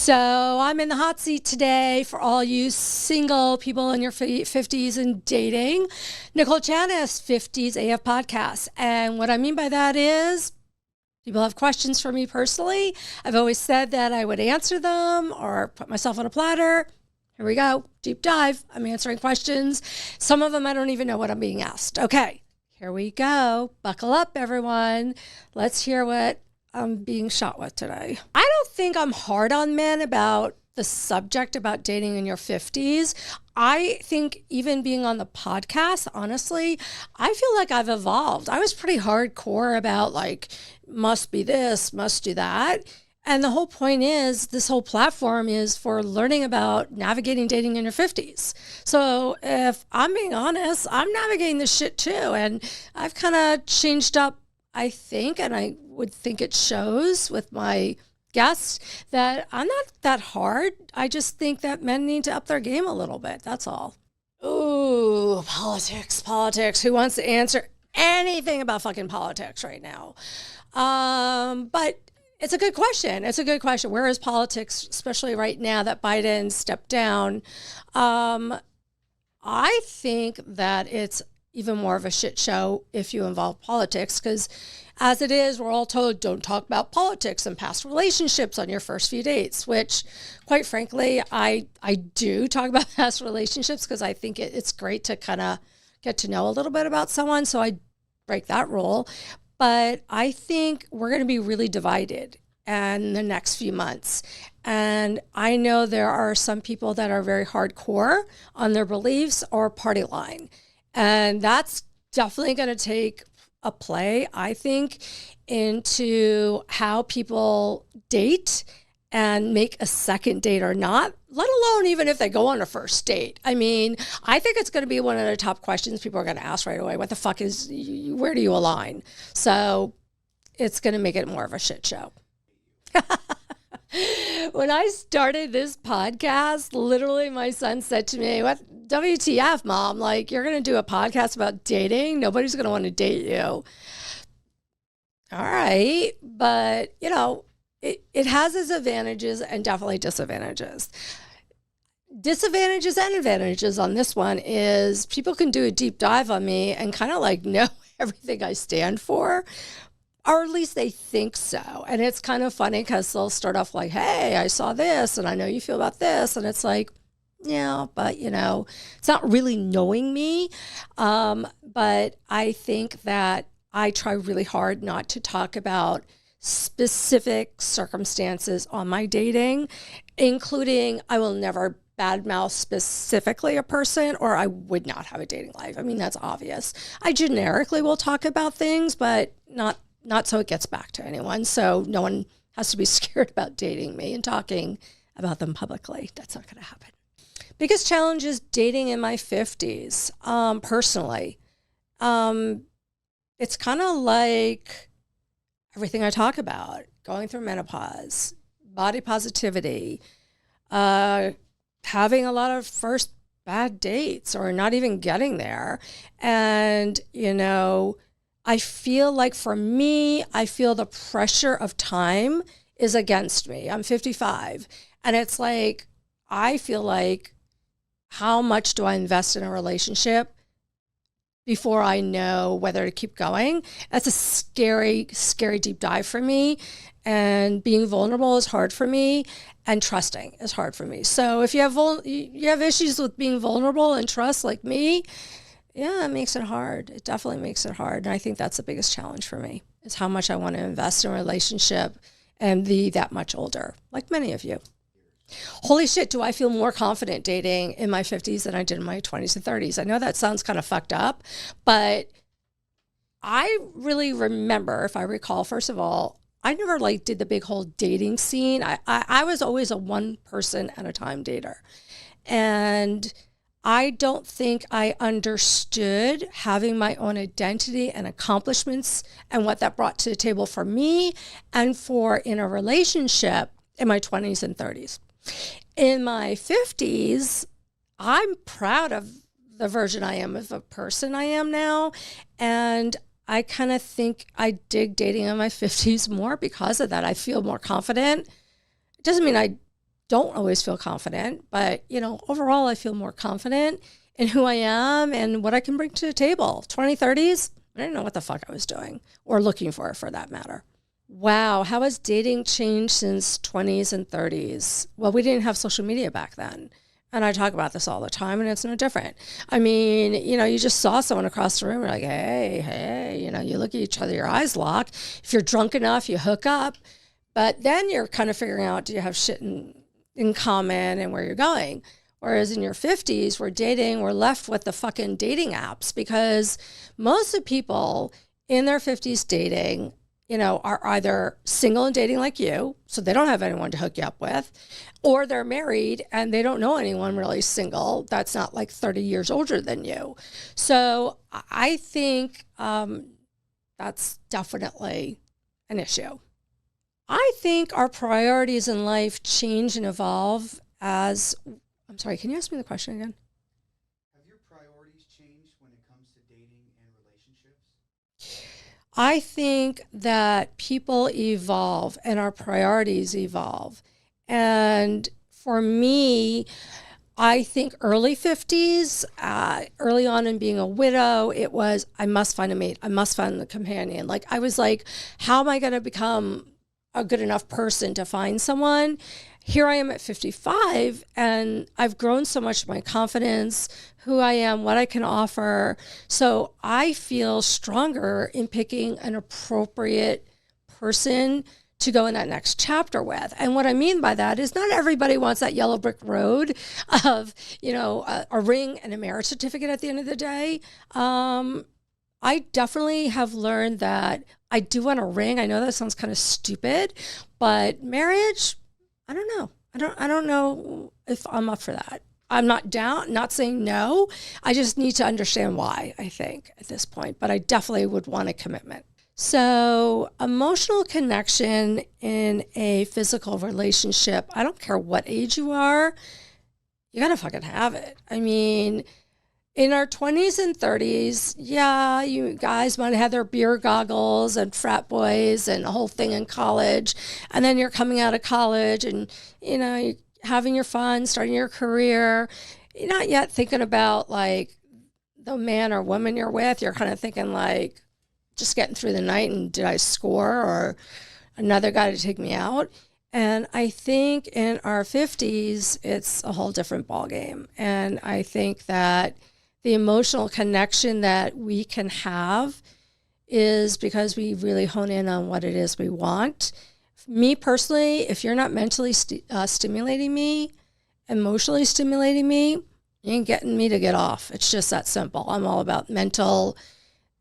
So I'm in the hot seat today for all you single people in your 50s and dating. Nicole Janis, 50s AF podcast. And what I mean by that is people have questions for me personally. I've always said that I would answer them or put myself on a platter. Here we go. Deep dive. I'm answering questions. Some of them I don't even know what I'm being asked. Okay, here we go. Buckle up, everyone. Let's hear what I'm being shot with today. I don't think I'm hard on men about the subject about dating in your 50s. I think even being on the podcast, honestly, I feel like I've evolved. I was pretty hardcore about like, must be this, must do that. And the whole point is this whole platform is for learning about navigating dating in your 50s. So if I'm being honest, I'm navigating this shit too. And I've kind of changed up, I think, and I would think it shows with my guests that I'm not that hard. I just think that men need to up their game a little bit. That's all. Ooh, politics. Who wants to answer anything about fucking politics right now? But it's a good question. Where is politics, especially right now that Biden stepped down? I think that it's even more of a shit show if you involve politics, because as it is, we're all told don't talk about politics and past relationships on your first few dates, which quite frankly, I do talk about past relationships because I think it's great to kind of get to know a little bit about someone. So I break that rule. But I think we're going to be really divided in the next few months. And I know there are some people that are very hardcore on their beliefs or party line. And that's definitely going to take a play, I think, into how people date and make a second date or not, let alone even if they go on a first date. I mean, I think it's going to be one of the top questions people are going to ask right away. What the fuck is, where do you align? So it's going to make it more of a shit show. When I started this podcast, literally my son said to me, "What WTF, Mom? Like, you're going to do a podcast about dating? Nobody's going to want to date you." All right. But, you know, it has its advantages and definitely disadvantages. Disadvantages and advantages on this one is people can do a deep dive on me and kind of like know everything I stand for. Or at least they think so. And it's kind of funny because they'll start off like, "Hey, I saw this and I know you feel about this." And it's like, yeah, but you know, it's not really knowing me. But I think that I try really hard not to talk about specific circumstances on my dating, including I will never badmouth specifically a person, or I would not have a dating life. I mean, that's obvious. I generically will talk about things, but not so it gets back to anyone. So no one has to be scared about dating me and talking about them publicly. That's not going to happen. Biggest challenge is dating in my 50s. Personally, it's kind of like everything I talk about, going through menopause, body positivity, having a lot of first bad dates or not even getting there. And, you know, I feel like for me, I feel the pressure of time is against me. I'm 55. And it's like, I feel like, how much do I invest in a relationship before I know whether to keep going? That's a scary, scary deep dive for me. And being vulnerable is hard for me. And trusting is hard for me. So if you have issues with being vulnerable and trust like me, yeah, it makes it hard. It definitely makes it hard. And I think that's the biggest challenge for me, is how much I want to invest in a relationship and be that much older, like many of you. Holy shit, do I feel more confident dating in my 50s than I did in my 20s and 30s? I know that sounds kind of fucked up, but I really remember, if I recall, first of all, I never like did the big whole dating scene. I was always a one person at a time dater. And I don't think I understood having my own identity and accomplishments and what that brought to the table for me and for in a relationship in my 20s and 30s. In my 50s, I'm proud of the version I am of a person I am now. And I kind of think I dig dating in my 50s more because of that. I feel more confident. It doesn't mean I don't always feel confident, but overall I feel more confident in who I am and what I can bring to the table. 20, 30s, I didn't know what the fuck I was doing or looking for that matter. Wow, how has dating changed since 20s and 30s? Well, we didn't have social media back then. And I talk about this all the time, and it's no different. I mean, you just saw someone across the room, you're like, hey, you look at each other, your eyes lock. If you're drunk enough, you hook up. But then you're kind of figuring out, do you have shit in common and where you're going? Whereas in your 50s, we're left with the fucking dating apps, because most of the people in their 50s dating, are either single and dating like you, so they don't have anyone to hook you up with, or they're married and they don't know anyone really single that's not like 30 years older than you. So I think that's definitely an issue. I think our priorities in life change and evolve as... I'm sorry, can you ask me the question again? Have your priorities changed when it comes to dating and relationships? I think that people evolve and our priorities evolve. And for me, I think early 50s, early on in being a widow, it was, I must find a mate. I must find a companion. Like, I was like, how am I going to become a good enough person to find someone? Here I am at 55, and I've grown so much, my confidence, who I am, what I can offer. So I feel stronger in picking an appropriate person to go in that next chapter with. And what I mean by that is not everybody wants that yellow brick road of, a ring and a marriage certificate at the end of the day. I definitely have learned that I do want a ring. I know that sounds kind of stupid, but marriage, I don't know. I don't know if I'm up for that. I'm not down, not saying no. I just need to understand why, I think, at this point. But I definitely would want a commitment. So emotional connection in a physical relationship, I don't care what age you are, you got to fucking have it. I mean, in our 20s and 30s, yeah, you guys might have had their beer goggles and frat boys and the whole thing in college. And then you're coming out of college and, you're having your fun, starting your career. You're not yet thinking about, like, the man or woman you're with. You're kind of thinking, like, just getting through the night and did I score or another guy to take me out? And I think in our 50s, it's a whole different ballgame. And I think that the emotional connection that we can have is because we really hone in on what it is we want. Me personally, if you're not mentally stimulating me, emotionally stimulating me, you ain't getting me to get off. It's just that simple. I'm all about mental.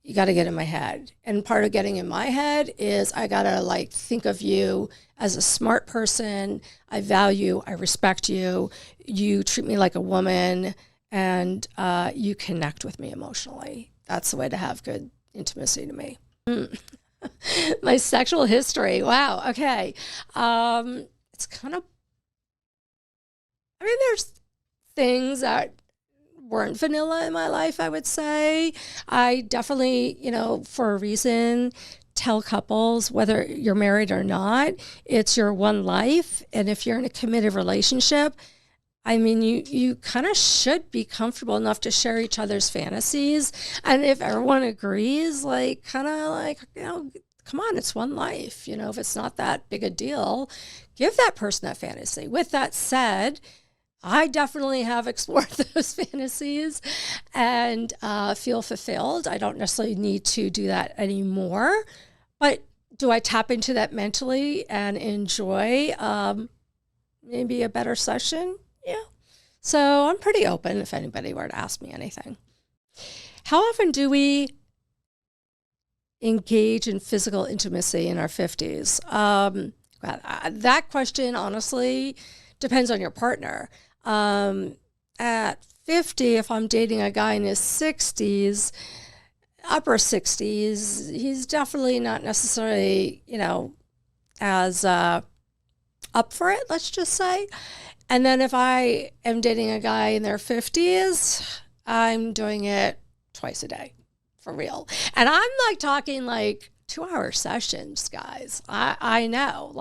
You got to get in my head. And part of getting in my head is I got to think of you as a smart person. I value, I respect you. You treat me like a woman, and you connect with me emotionally. That's the way to have good intimacy to me. My sexual history. Wow. Okay. It's kind of, there's things that weren't vanilla in my life, I would say. I definitely, for a reason, tell couples, whether you're married or not, it's your one life. And if you're in a committed relationship, you kind of should be comfortable enough to share each other's fantasies. And if everyone agrees, come on, it's one life. If it's not that big a deal, give that person that fantasy. With that said, I definitely have explored those fantasies and feel fulfilled. I don't necessarily need to do that anymore. But do I tap into that mentally and enjoy maybe a better session? Yeah. So I'm pretty open if anybody were to ask me anything. How often do we engage in physical intimacy in our 50s? That question, honestly, depends on your partner. At 50, if I'm dating a guy in his 60s, upper 60s, he's definitely not necessarily, as up for it, let's just say. And then if I am dating a guy in their 50s, I'm doing it twice a day, for real. And I'm talking 2-hour sessions, guys. I know,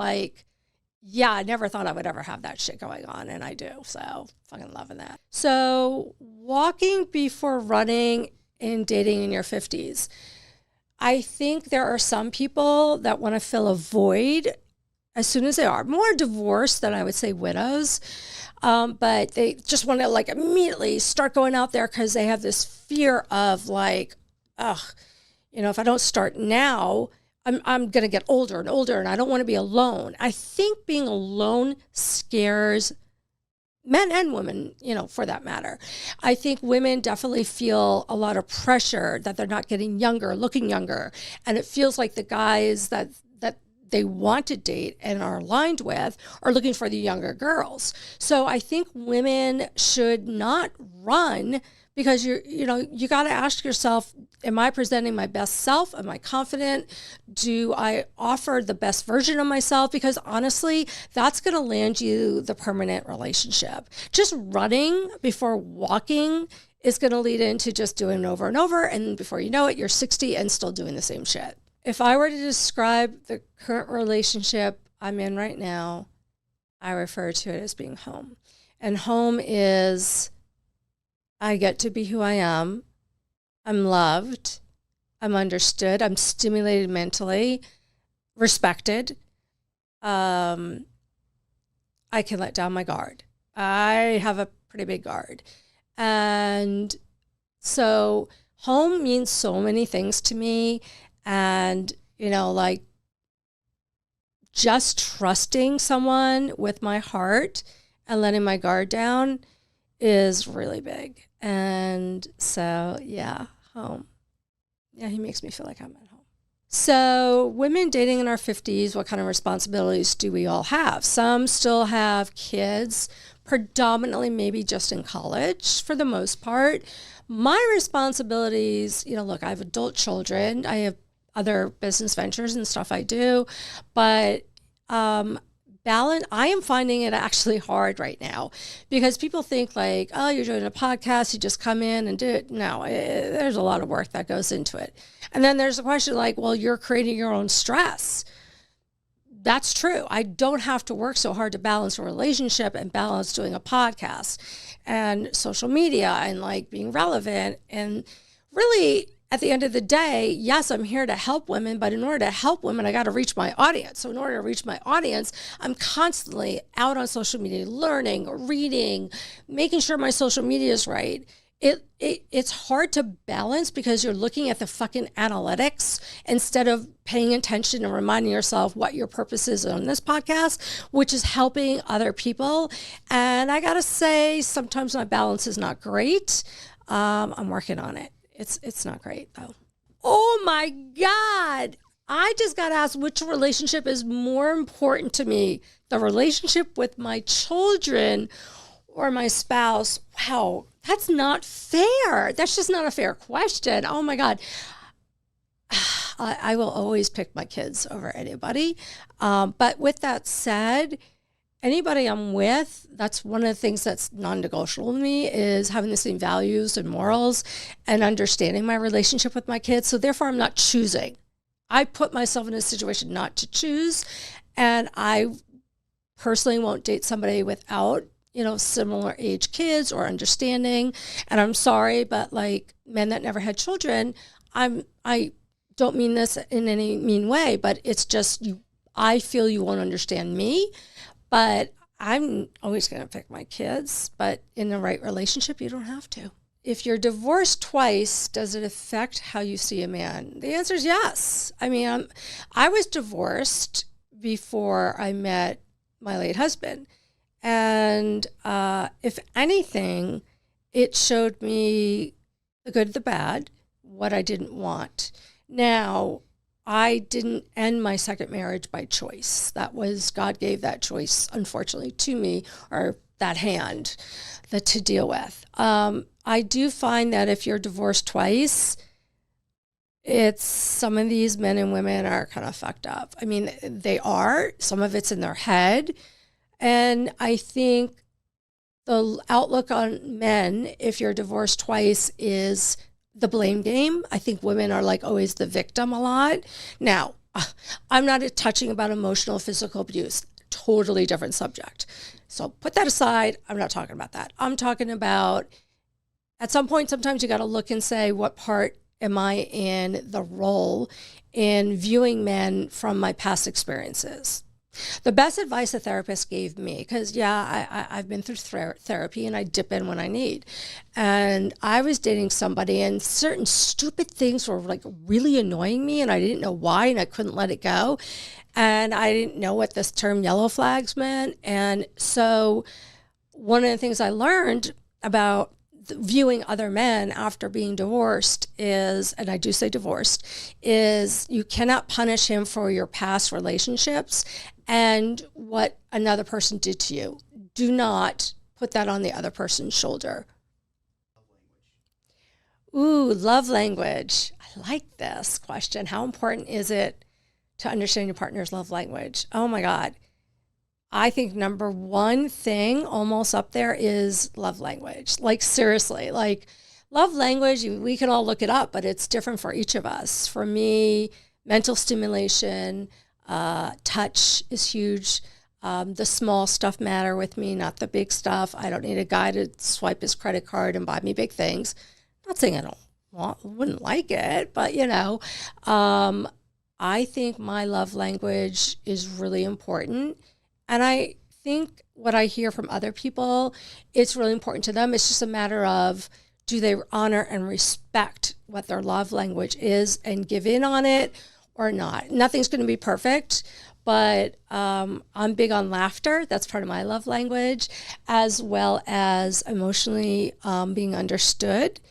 yeah, I never thought I would ever have that shit going on, and I do. So fucking loving that. So walking before running and dating in your 50s. I think there are some people that want to fill a void as soon as they are. More divorced than I would say widows. But they just want to like immediately start going out there because they have this fear of like, ugh, if I don't start now, I'm going to get older and older and I don't want to be alone. I think being alone scares men and women, for that matter. I think women definitely feel a lot of pressure that they're not getting younger, looking younger. And it feels like the guys that they want to date and are aligned with are looking for the younger girls. So I think women should not run because you got to ask yourself, am I presenting my best self? Am I confident? Do I offer the best version of myself? Because honestly, that's going to land you the permanent relationship. Just running before walking is going to lead into just doing it over and over. And before you know it, you're 60 and still doing the same shit. If I were to describe the current relationship I'm in right now, I refer to it as being home. And home is I get to be who I am. I'm loved. I'm understood. I'm stimulated mentally, respected. I can let down my guard. I have a pretty big guard. And so home means so many things to me. And, like just trusting someone with my heart and letting my guard down is really big. And so, yeah, home. Yeah, he makes me feel like I'm at home. So women dating in our 50s, what kind of responsibilities do we all have? Some still have kids, predominantly maybe just in college for the most part. My responsibilities, look, I have adult children. I have other business ventures and stuff I do, but balance, I am finding it actually hard right now because people think like, oh, you're doing a podcast, you just come in and do it. No, there's a lot of work that goes into it. And then there's a question like, well, you're creating your own stress. That's true. I don't have to work so hard to balance a relationship and balance doing a podcast and social media and like being relevant. And really, at the end of the day, yes, I'm here to help women, but in order to help women, I got to reach my audience. So in order to reach my audience, I'm constantly out on social media, learning, reading, making sure my social media is right. It's hard to balance because you're looking at the fucking analytics instead of paying attention and reminding yourself what your purpose is on this podcast, which is helping other people. And I got to say, sometimes my balance is not great. I'm working on it. It's not great though. Oh my God. I just got asked which relationship is more important to me, the relationship with my children or my spouse. Wow, that's not fair. That's just not a fair question. Oh my God. I will always pick my kids over anybody. But with that said, anybody I'm with, that's one of the things that's non-negotiable to me is having the same values and morals and understanding my relationship with my kids. So therefore, I'm not choosing. I put myself in a situation not to choose. And I personally won't date somebody without, similar age kids or understanding. And I'm sorry, but like men that never had children, I don't mean this in any mean way, but it's just I feel you won't understand me. But I'm always going to pick my kids. But in the right relationship, you don't have to. If you're divorced twice, does it affect how you see a man? The answer is yes. I mean, I was divorced before I met my late husband. And if anything, it showed me the good, the bad, what I didn't want. Now, I didn't end my second marriage by choice. That was, God gave that choice, unfortunately, to me, or that hand to deal with. I do find that if you're divorced twice, some of these men and women are kind of fucked up. I mean, they are. Some of it's in their head. And I think the outlook on men, if you're divorced twice, is the blame game. I think women are like always the victim a lot. Now, I'm not touching about emotional, physical abuse. totally different subject. So put that aside. I'm not talking about that. I'm talking about at some point, sometimes you got to look and say, what part am I in the role in viewing men from my past experiences? The best advice a therapist gave me, because I've been through therapy and I dip in when I need. And I was dating somebody and certain stupid things were like really annoying me and I didn't know why and I couldn't let it go. And I didn't know what this term yellow flags meant. And so one of the things I learned about viewing other men after being divorced is, and I do say divorced, is you cannot punish him for your past relationships and what another person did to you. Do not put that on the other person's shoulder. Ooh, love language. I like this question. How important is it to understand your partner's love language? Oh my God. I think number one thing almost up there is love language. Like seriously, like love language, we can all look it up, but it's different for each of us. For me, mental stimulation, touch is huge. The small stuff matter with me, not the big stuff. I don't need a guy to swipe his credit card and buy me big things. Not saying I wouldn't like it, but I think my love language is really important. And I think what I hear from other people, it's really important to them. It's just a matter of, do they honor and respect what their love language is and give in on it or not? Nothing's going to be perfect, but I'm big on laughter. That's part of my love language, as well as emotionally being understood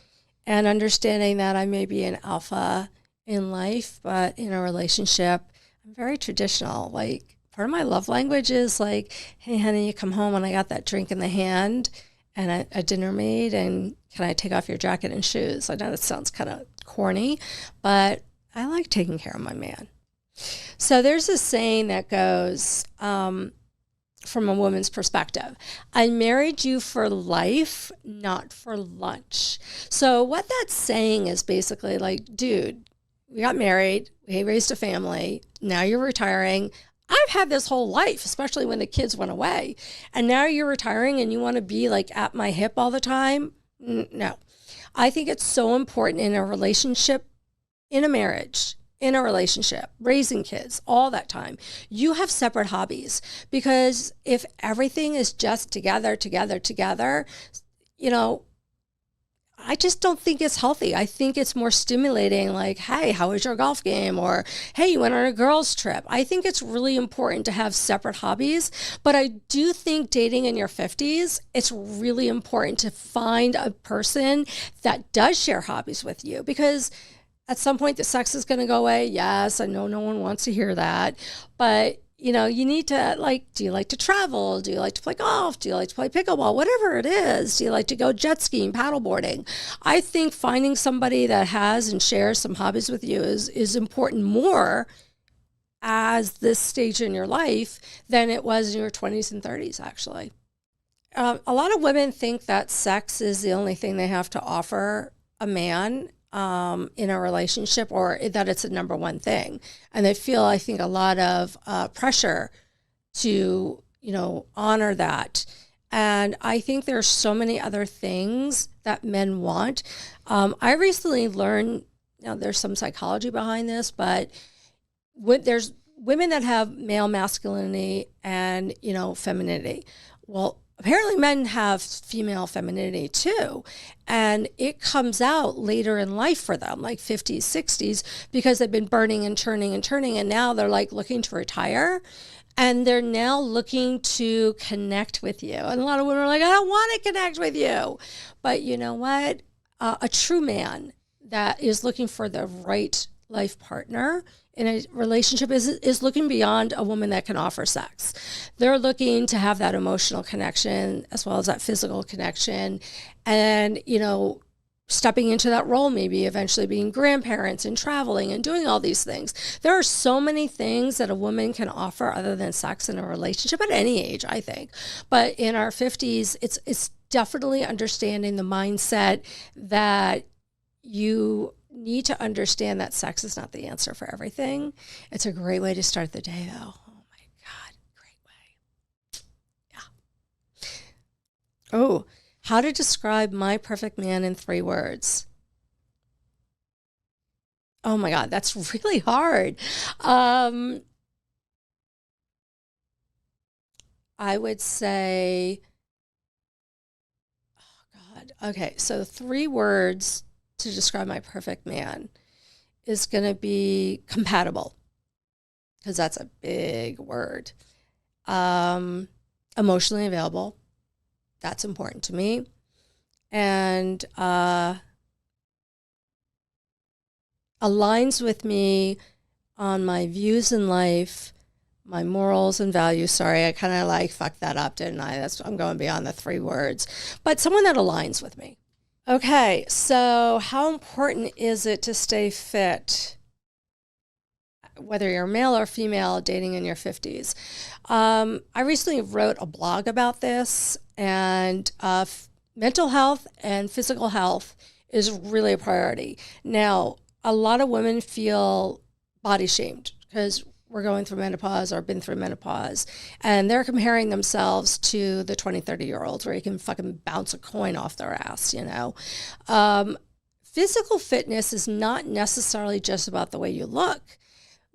and understanding that I may be an alpha in life, but in a relationship, I'm very traditional. Like, part of my love language is like, hey, honey, you come home and I got that drink in the hand and a dinner made, and can I take off your jacket and shoes? I know that sounds kind of corny, but I like taking care of my man. So there's a saying that goes, from a woman's perspective, I married you for life, not for lunch. So what that's saying is basically like, dude, we got married, we raised a family, now you're retiring. I've had this whole life, especially when the kids went away. And now you're retiring and you want to be like at my hip all the time? No. I think it's so important in a relationship, in a marriage, in a relationship, raising kids, all that time. You have separate hobbies, because if everything is just together, I just don't think it's healthy. I think it's more stimulating, like, hey, how was your golf game? Or, hey, you went on a girls' trip. I think it's really important to have separate hobbies. But I do think dating in your 50s, it's really important to find a person that does share hobbies with you, because at some point the sex is going to go away. Yes, I know no one wants to hear that. But you need to, like, do you like to travel? Do you like to play golf? Do you like to play pickleball? Whatever it is. Do you like to go jet skiing, paddleboarding? I think finding somebody that has and shares some hobbies with you is important more as this stage in your life than it was in your 20s and 30s, actually. A lot of women think that sex is the only thing they have to offer a man in a relationship, or that it's the number one thing. And they feel, I think, a lot of pressure to, honor that. And I think there's so many other things that men want. I recently learned, there's some psychology behind this, but there's women that have male masculinity and, femininity. Well, apparently men have female femininity too. And it comes out later in life for them, like 50s, 60s, because they've been burning and churning. And now they're like looking to retire. And they're now looking to connect with you. And a lot of women are like, I don't want to connect with you. But you know what? A true man that is looking for the right life partner in a relationship is looking beyond a woman that can offer sex. They're looking to have that emotional connection as well as that physical connection, and, stepping into that role, maybe eventually being grandparents and traveling and doing all these things. There are so many things that a woman can offer other than sex in a relationship at any age, I think. But in our 50s, it's definitely understanding the mindset that you need to understand that sex is not the answer for everything. It's a great way to start the day, though. Oh my God, great way. Oh, how to describe my perfect man in 3 words. Oh my God, that's really hard. Um, I would say, God, okay, so 3 words to describe my perfect man is going to be compatible, because that's a big word. Um, Emotionally available, that's important to me. And aligns with me on my views in life, my morals and values. Sorry, I kind of like fucked that up, didn't I? I'm going beyond the 3 words, but someone that aligns with me. Okay, so how important is it to stay fit, whether you're male or female, dating in your 50s? I recently wrote a blog about this, and mental health and physical health is really a priority. Now, a lot of women feel body shamed because we're going through menopause or been through menopause, and they're comparing themselves to the 20, 30-year-olds where you can fucking bounce a coin off their ass, you know? Physical fitness is not necessarily just about the way you look.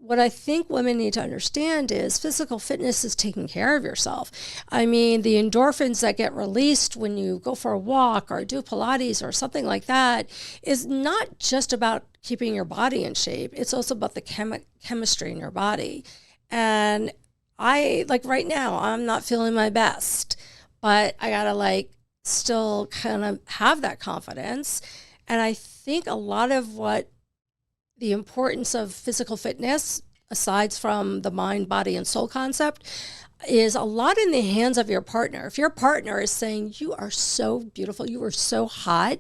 What I think women need to understand is physical fitness is taking care of yourself. I mean, the endorphins that get released when you go for a walk or do Pilates or something like that is not just about keeping your body in shape. It's also about the chemistry in your body. And like right now, I'm not feeling my best, but I gotta still kind of have that confidence. And I think a lot of what the importance of physical fitness, aside from the mind, body, and soul concept, is a lot in the hands of your partner. If your partner is saying, you are so beautiful, you are so hot,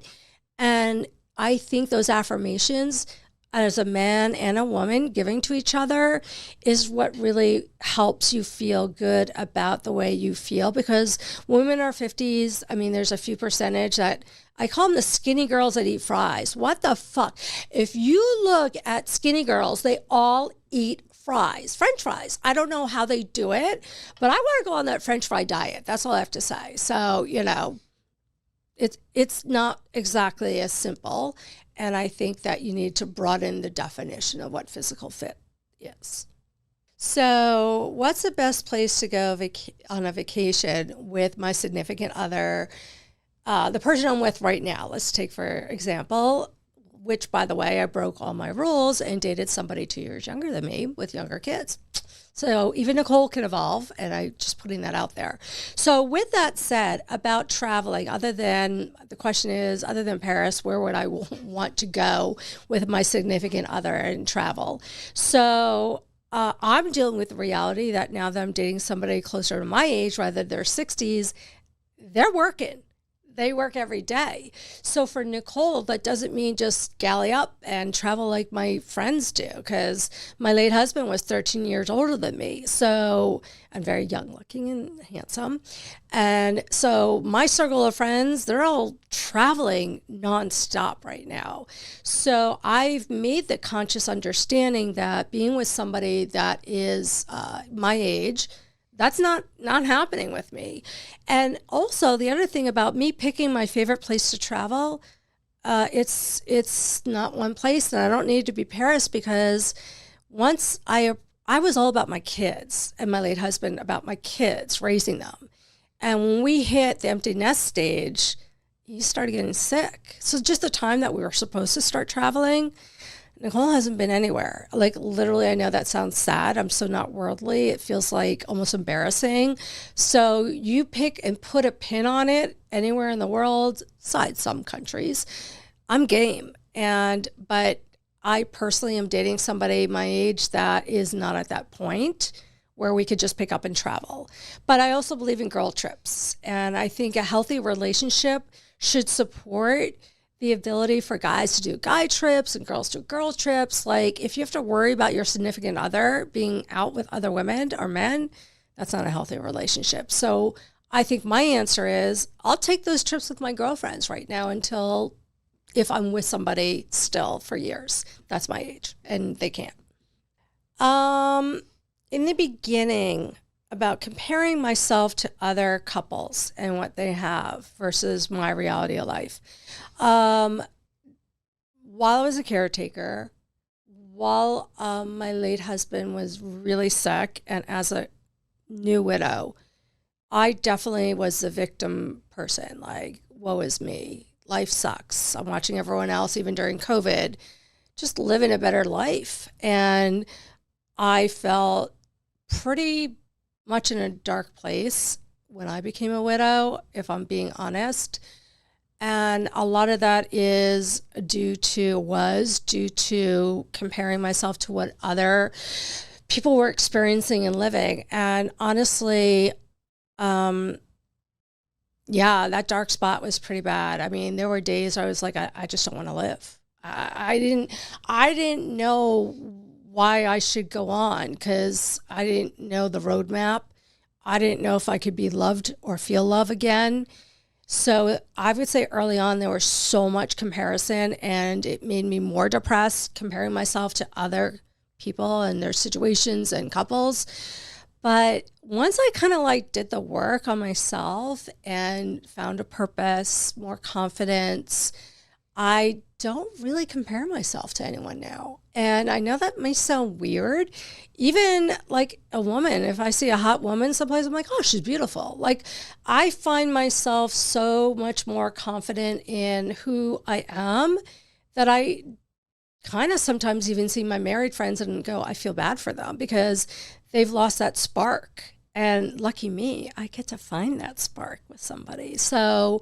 and I think those affirmations as a man and a woman giving to each other is what really helps you feel good about the way you feel. Because women in our 50s, I mean, there's a few percentage that I call them the skinny girls that eat fries. What the fuck? If you look at skinny girls, they all eat fries, French fries. I don't know how they do it, but I want to go on that French fry diet. That's all I have to say. So, it's not exactly as simple. And I think that you need to broaden the definition of what physical fit is. So, what's the best place to go on a vacation with my significant other? The person I'm with right now, let's take for example, which, by the way, I broke all my rules and dated somebody 2 years younger than me with younger kids. So even Nicole can evolve, and I just putting that out there. So with that said, about traveling, the question is, other than Paris, where would I want to go with my significant other and travel? So I'm dealing with the reality that now that I'm dating somebody closer to my age, rather than their 60s, they're working. They work every day. So for Nicole, that doesn't mean just galley up and travel like my friends do, because my late husband was 13 years older than me. So I'm very young looking and handsome. And so my circle of friends, they're all traveling nonstop right now. So I've made the conscious understanding that being with somebody that is my age, that's not happening with me. And also the other thing about me picking my favorite place to travel, it's not one place, and I don't need to be Paris, because once I was all about my kids, and my late husband about my kids, raising them. And when we hit the empty nest stage, he started getting sick. So just the time that we were supposed to start traveling, Nicole hasn't been anywhere. Like literally, I know that sounds sad. I'm so not worldly. It feels like almost embarrassing. So you pick and put a pin on it anywhere in the world, besides some countries, I'm game. But I personally am dating somebody my age that is not at that point where we could just pick up and travel. But I also believe in girl trips. And I think a healthy relationship should support the ability for guys to do guy trips and girls do girl trips. Like if you have to worry about your significant other being out with other women or men, that's not a healthy relationship. So I think my answer is I'll take those trips with my girlfriends right now until, if I'm with somebody still for years, that's my age, and they can't. In the beginning, about comparing myself to other couples and what they have versus my reality of life. Um, while I was a caretaker, while my late husband was really sick, and as a new widow, I definitely was the victim person. Like, woe is me. Life sucks. I'm watching everyone else, even during COVID, just living a better life. And I felt pretty much in a dark place when I became a widow, if I'm being honest. And a lot of that was due to comparing myself to what other people were experiencing and living. And honestly, yeah, that dark spot was pretty bad. I mean, there were days I was like, I just don't want to live. I didn't know why I should go on because I didn't know the roadmap. I didn't know if I could be loved or feel love again. So I would say early on, there was so much comparison and it made me more depressed comparing myself to other people and their situations and couples. But once I kind of like did the work on myself and found a purpose, more confidence, I don't really compare myself to anyone now. And I know that may sound weird. Even like a woman, if I see a hot woman someplace, I'm like, oh, she's beautiful. Like, I find myself so much more confident in who I am that I kind of sometimes even see my married friends and go, I feel bad for them because they've lost that spark. And lucky me, I get to find that spark with somebody. So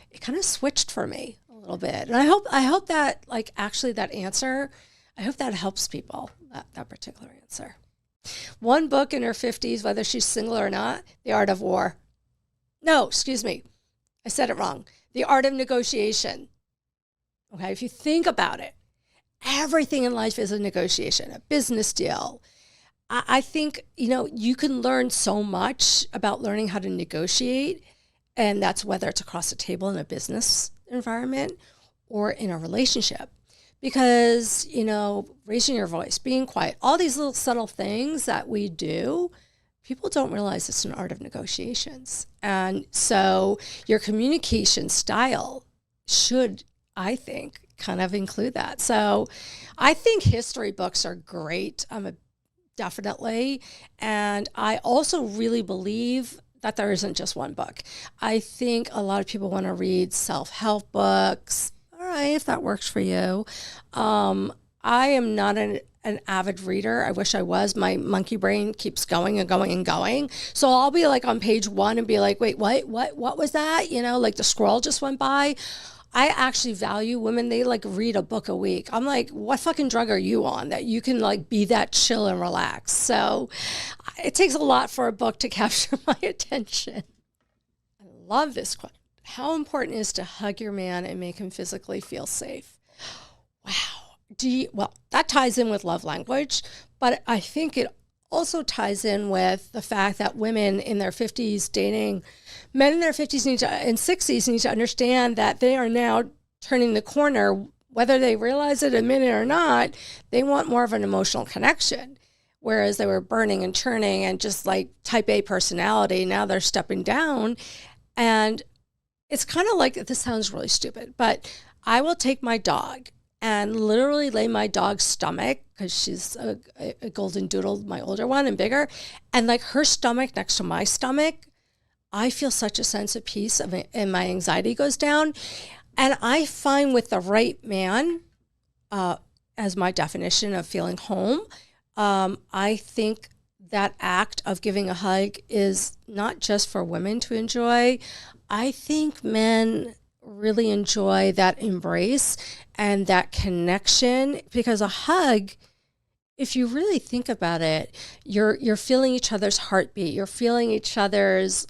it kind of switched for me a little bit. And I hope that like actually that answer, I hope that helps people, that particular answer. One book in her 50s, whether she's single or not, The Art of War. No, excuse me. I said it wrong. The Art of Negotiation. Okay, if you think about it, everything in life is a negotiation, a business deal. I think, you can learn so much about learning how to negotiate. And that's whether it's across the table in a business environment or in a relationship. Because, raising your voice, being quiet, all these little subtle things that we do, people don't realize it's an art of negotiations. And so your communication style should, I think, kind of include that. So I think history books are great. Definitely. And I also really believe that there isn't just one book. I think a lot of people want to read self-help books. All right, if that works for you. I am not an avid reader. I wish I was. My monkey brain keeps going and going and going. So I'll be like on page 1 and be like, wait, what was that? Like the scroll just went by. I actually value women. They like read a book a week. I'm like, what fucking drug are you on that you can like be that chill and relax? So it takes a lot for a book to capture my attention. I love this question. How important is to hug your man and make him physically feel safe? Wow. Well, that ties in with love language, but I think it also ties in with the fact that women in their 50s dating men in their 50s and 60s need to understand that they are now turning the corner, whether they realize it, admit it or not. They want more of an emotional connection, whereas they were burning and churning and just like type A personality. Now they're stepping down. And it's kind of like, this sounds really stupid, but I will take my dog and literally lay my dog's stomach, because she's a golden doodle, my older one and bigger, and like her stomach next to my stomach, I feel such a sense of peace and my anxiety goes down. And I find with the right man, as my definition of feeling home, I think that act of giving a hug is not just for women to enjoy. I think men really enjoy that embrace and that connection, because a hug, if you really think about it, you're feeling each other's heartbeat. You're feeling each other's,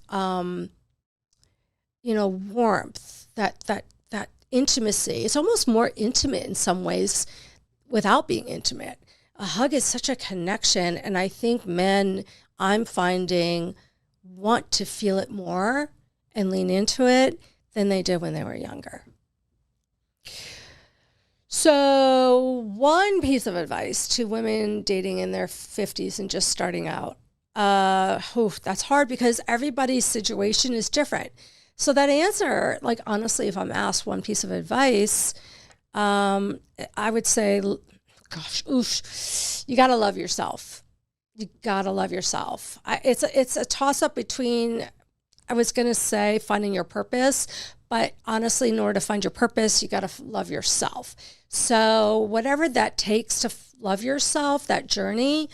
warmth, that intimacy. It's almost more intimate in some ways without being intimate. A hug is such a connection, and I think men, I'm finding, want to feel it more and lean into it than they did when they were younger. So one piece of advice to women dating in their 50s and just starting out, That's hard because everybody's situation is different. So that answer, like honestly, if I'm asked one piece of advice, I would say, gosh, you got to love yourself. You got to love yourself. It's a toss up between, I was going to say finding your purpose, but honestly, in order to find your purpose, you got to love yourself. So whatever that takes to love yourself, that journey,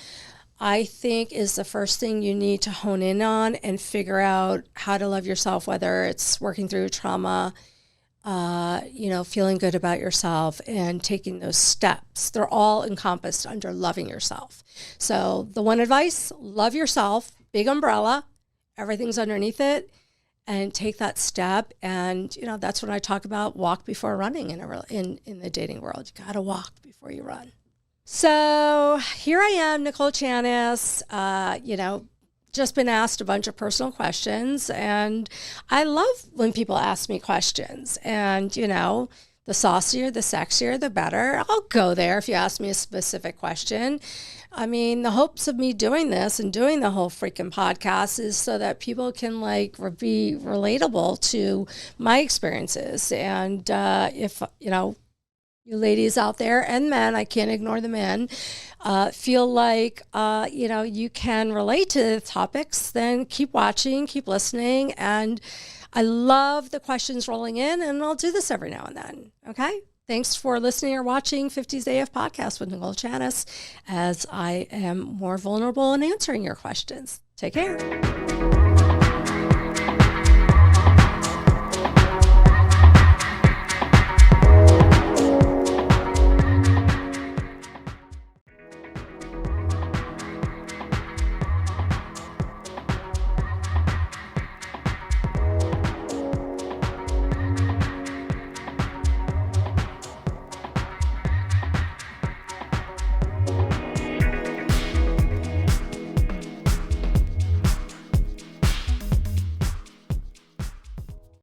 I think is the first thing you need to hone in on and figure out how to love yourself, whether it's working through trauma, feeling good about yourself and taking those steps. They're all encompassed under loving yourself. So the one advice, love yourself, big umbrella, everything's underneath it, and take that step. And, that's when I talk about walk before running in the dating world. You got to walk before you run. So here I am, Nicole Chanis, just been asked a bunch of personal questions, and I love when people ask me questions. And, the saucier, the sexier, the better. I'll go there if you ask me a specific question. I mean, the hopes of me doing this and doing the whole freaking podcast is so that people can be relatable to my experiences. And if, you ladies out there and men, I can't ignore the men, feel like, you can relate to the topics, then keep watching, keep listening. And I love the questions rolling in, and I'll do this every now and then. Okay. Thanks for listening or watching 50's AF podcast with Nicole Chanis, as I am more vulnerable in answering your questions. Take care.